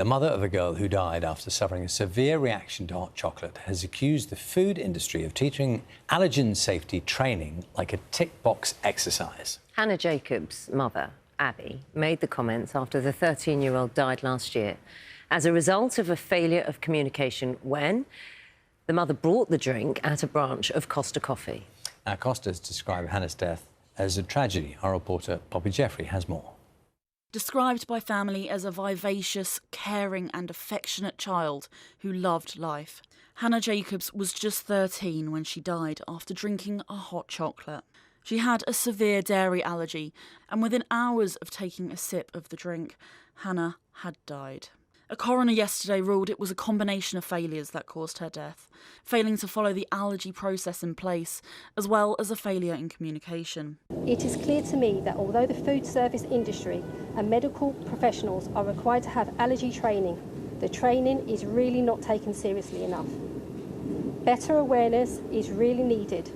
The mother of a girl who died after suffering a severe reaction to hot chocolate has accused the food industry of teaching allergen safety training like a tick-box exercise. Hannah Jacobs' mother, Abby, made the comments after the 13-year-old died last year as a result of a failure of communication when the mother brought the drink at a branch of Costa Coffee. Now, Costa has described Hannah's death as a tragedy. Our reporter, Poppy Jeffrey, has more. Described by family as a vivacious, caring and affectionate child who loved life. Hannah Jacobs was just 13 when she died after drinking a hot chocolate. She had a severe dairy allergy, and within hours of taking a sip of the drink, Hannah had died. A coroner yesterday ruled it was a combination of failures that caused her death, failing to follow the allergy process in place, as well as a failure in communication. It is clear to me that although the food service industry and medical professionals are required to have allergy training, the training is really not taken seriously enough. Better awareness is really needed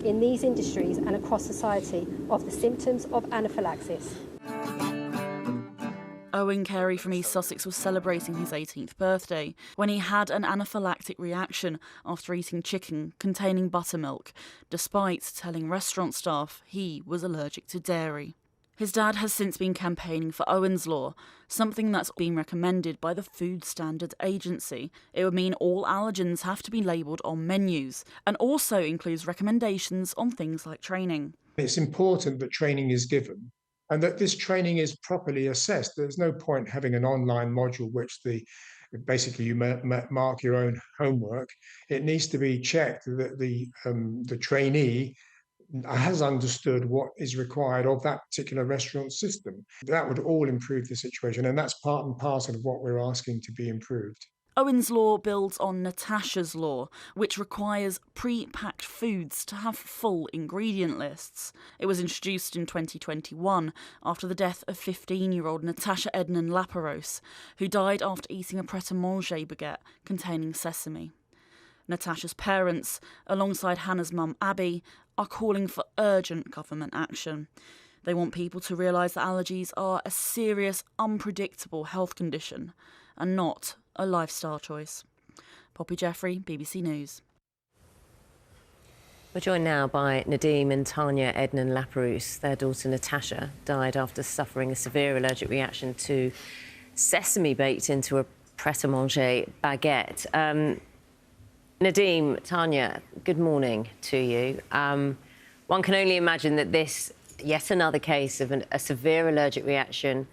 in these industries and across society of the symptoms of anaphylaxis. Owen Carey from East Sussex was celebrating his 18th birthday when he had an anaphylactic reaction after eating chicken containing buttermilk, despite telling restaurant staff he was allergic to dairy. His dad has since been campaigning for Owen's Law, something that's been recommended by the Food Standards Agency. It would mean all allergens have to be labelled on menus, and also includes recommendations on things like training. It's important that training is given, and that this training is properly assessed. There's no point having an online module which basically you mark your own homework. It needs to be checked that the trainee has understood what is required of that particular restaurant system. That would all improve the situation, and that's part and parcel of what we're asking to be improved. Owen's Law builds on Natasha's Law, which requires pre-packed foods to have full ingredient lists. It was introduced in 2021 after the death of 15-year-old Natasha Ednan-Laperouse, who died after eating a pret-a-manger baguette containing sesame. Natasha's parents, alongside Hannah's mum Abby, are calling for urgent government action. They want people to realise that allergies are a serious, unpredictable health condition and not a lifestyle choice. Poppy Jeffrey, BBC News. We're joined now by Nadim and Tanya Ednan-Laperouse. Their daughter Natasha died after suffering a severe allergic reaction to sesame baked into a pret-a-manger baguette. Nadim, Tanya, good morning to you. One can only imagine that this, yet another case of a severe allergic reaction,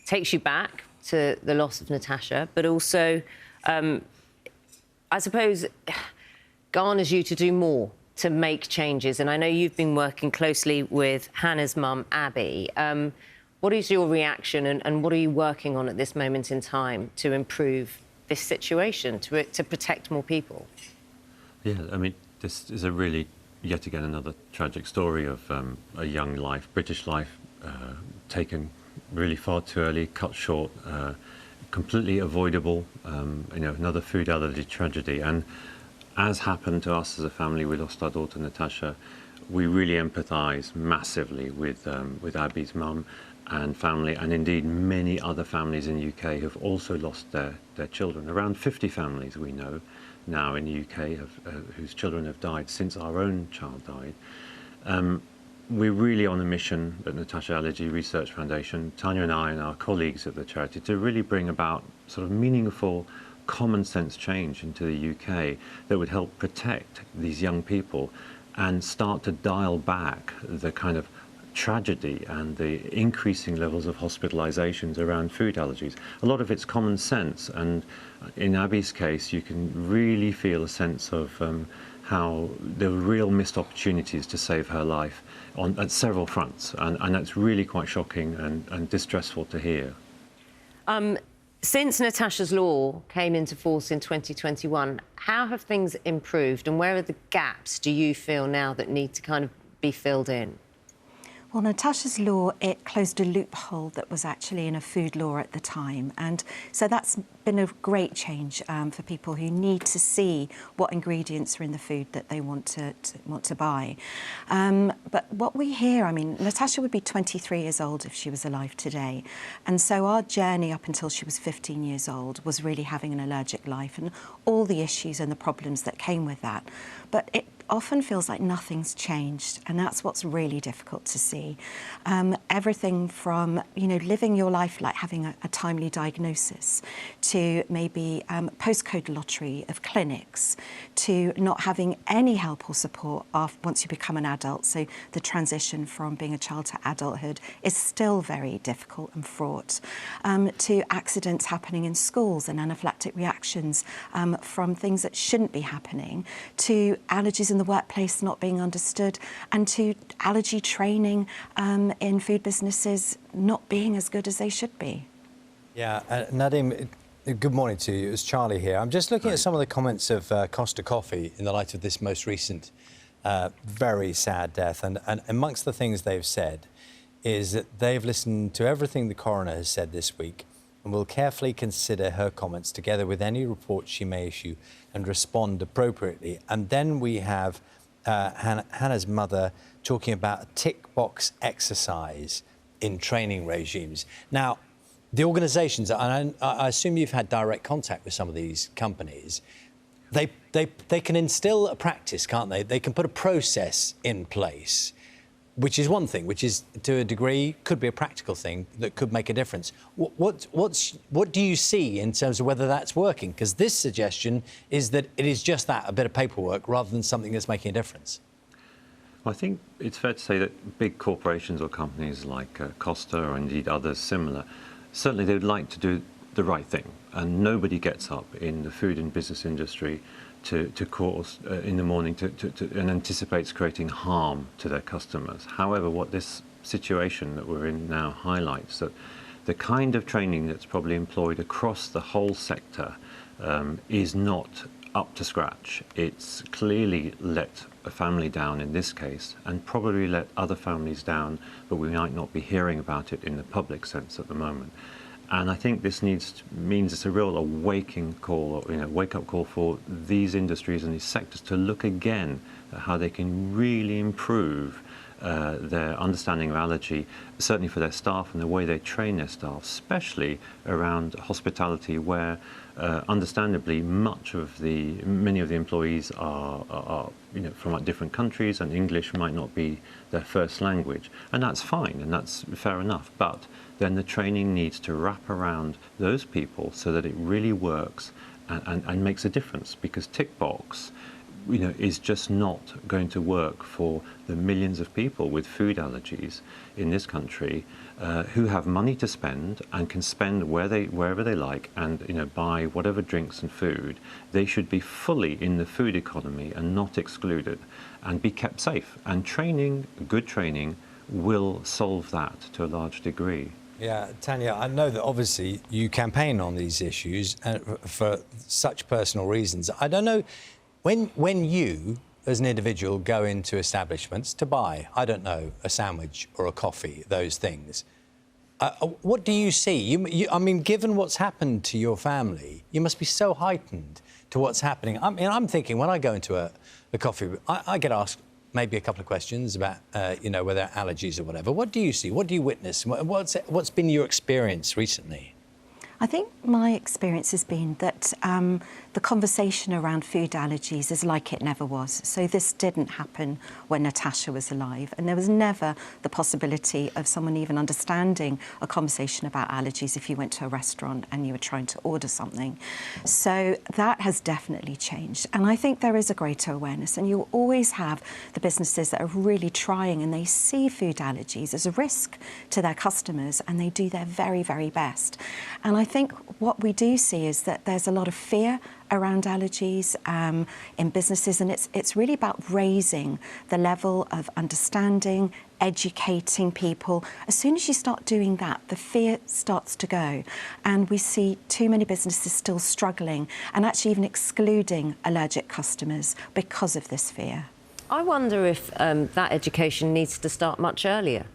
takes you back to the loss of Natasha, but also, I suppose, garners you to do more, to make changes. And I know you've been working closely with Hannah's mum, Abby. What is your reaction and what are you working on at this moment in time to improve this situation, to protect more people? Yeah, I mean, this is a really, yet again, another tragic story of a young life, British life, taken really far too early, cut short, completely avoidable, another food allergy tragedy. And as happened to us as a family, we lost our daughter Natasha. We really empathise massively with Abby's mum and family, and indeed many other families in the UK have also lost their children. Around 50 families we know now in the UK whose children have died since our own child died. We're really on a mission at Natasha Allergy Research Foundation, Tanya and I and our colleagues at the charity, to really bring about sort of meaningful, common sense change into the UK that would help protect these young people and start to dial back the kind of tragedy and the increasing levels of hospitalizations around food allergies. A lot of it's common sense, and in Abby's case you can really feel a sense of how there were real missed opportunities to save her life at several fronts, and that's really quite shocking and distressful to hear. Since Natasha's Law came into force in 2021, how have things improved and where are the gaps, do you feel, now that need to kind of be filled in? Well, Natasha's law, it closed a loophole that was actually in a food law at the time. And so that's been a great change for people who need to see what ingredients are in the food that they want to buy. But what we hear, I mean, Natasha would be 23 years old if she was alive today. And so our journey up until she was 15 years old was really having an allergic life and all the issues and the problems that came with that. But it often feels like nothing's changed, and that's what's really difficult to see. Everything from, you know, living your life like having a timely diagnosis, to maybe postcode lottery of clinics, to not having any help or support once you become an adult. So the transition from being a child to adulthood is still very difficult and fraught. To accidents happening in schools and anaphylactic reactions from things that shouldn't be happening, to allergies in the workplace not being understood, and to allergy training in food businesses not being as good as they should be. Yeah, Nadim, good morning to you. It's Charlie here. I'm just looking at some of the comments of Costa Coffee in the light of this most recent very sad death. And amongst the things they've said is that they've listened to everything the coroner has said this week and will carefully consider her comments together with any reports she may issue and respond appropriately. And then we have Hannah's mother talking about a tick box exercise in training regimes. Now, the organisations, and I assume you've had direct contact with some of these companies, they can instill a practice, can't they? They can put a process in place, which is one thing, which is, to a degree, could be a practical thing that could make a difference. What do you see in terms of whether that's working? Because this suggestion is that it is just that, a bit of paperwork, rather than something that's making a difference. Well, I think it's fair to say that big corporations or companies like Costa or indeed others similar, certainly they would like to do the right thing. And nobody gets up in the food and business industry to cause in the morning and anticipates creating harm to their customers. However, what this situation that we're in now highlights, that the kind of training that's probably employed across the whole sector is not up to scratch. It's clearly let a family down in this case, and probably let other families down, but we might not be hearing about it in the public sense at the moment. And I think this means it's a real wake-up call for these industries and these sectors to look again at how they can really improve their understanding of allergy, certainly for their staff and the way they train their staff, especially around hospitality, where understandably many of the employees are from different countries, and English might not be their first language, and that's fine and that's fair enough. But then the training needs to wrap around those people so that it really works and makes a difference, because tick box is just not going to work for the millions of people with food allergies in this country who have money to spend and can spend wherever they like, and buy whatever drinks and food. They should be fully in the food economy and not excluded, and be kept safe. And good training will solve that to a large degree. Yeah, Tanya, I know that obviously you campaign on these issues for such personal reasons. I don't know, when you, as an individual, go into establishments to buy, I don't know, a sandwich or a coffee, those things, what do you see? I mean, given what's happened to your family, you must be so heightened to what's happening. I mean, I'm thinking when I go into a coffee, I get asked maybe a couple of questions about, whether allergies or whatever. What do you see? What do you witness? What's been your experience recently? I think my experience has been that the conversation around food allergies is like it never was. So this didn't happen when Natasha was alive, and there was never the possibility of someone even understanding a conversation about allergies if you went to a restaurant and you were trying to order something. So that has definitely changed, and I think there is a greater awareness, and you'll always have the businesses that are really trying, and they see food allergies as a risk to their customers, and they do their very, very best. And I think what we do see is that there's a lot of fear around allergies in businesses, and it's really about raising the level of understanding, educating people. As soon as you start doing that, the fear starts to go, and we see too many businesses still struggling and actually even excluding allergic customers because of this fear. I wonder if that education needs to start much earlier.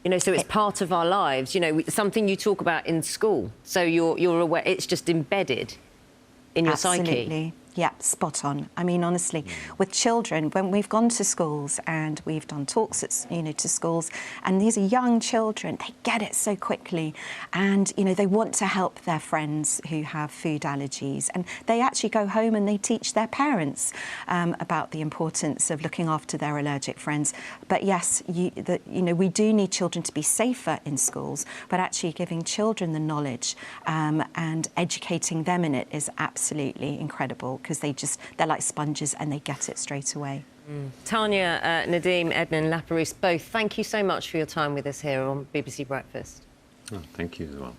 You know, so it's part of our lives. You know, something you talk about in school. So you're aware. It's just embedded in your psyche. Absolutely. Yeah, spot on. I mean, honestly, with children, when we've gone to schools and we've done talks at, you know, to schools, and these are young children, they get it so quickly, and you know, they want to help their friends who have food allergies, and they actually go home and they teach their parents about the importance of looking after their allergic friends. But yes, you know, we do need children to be safer in schools, but actually giving children the knowledge and educating them in it is absolutely incredible, because they're like sponges and they get it straight away. Tanya, Nadim, Ednan-Laperouse, both, thank you so much for your time with us here on BBC Breakfast. Oh, thank you as well.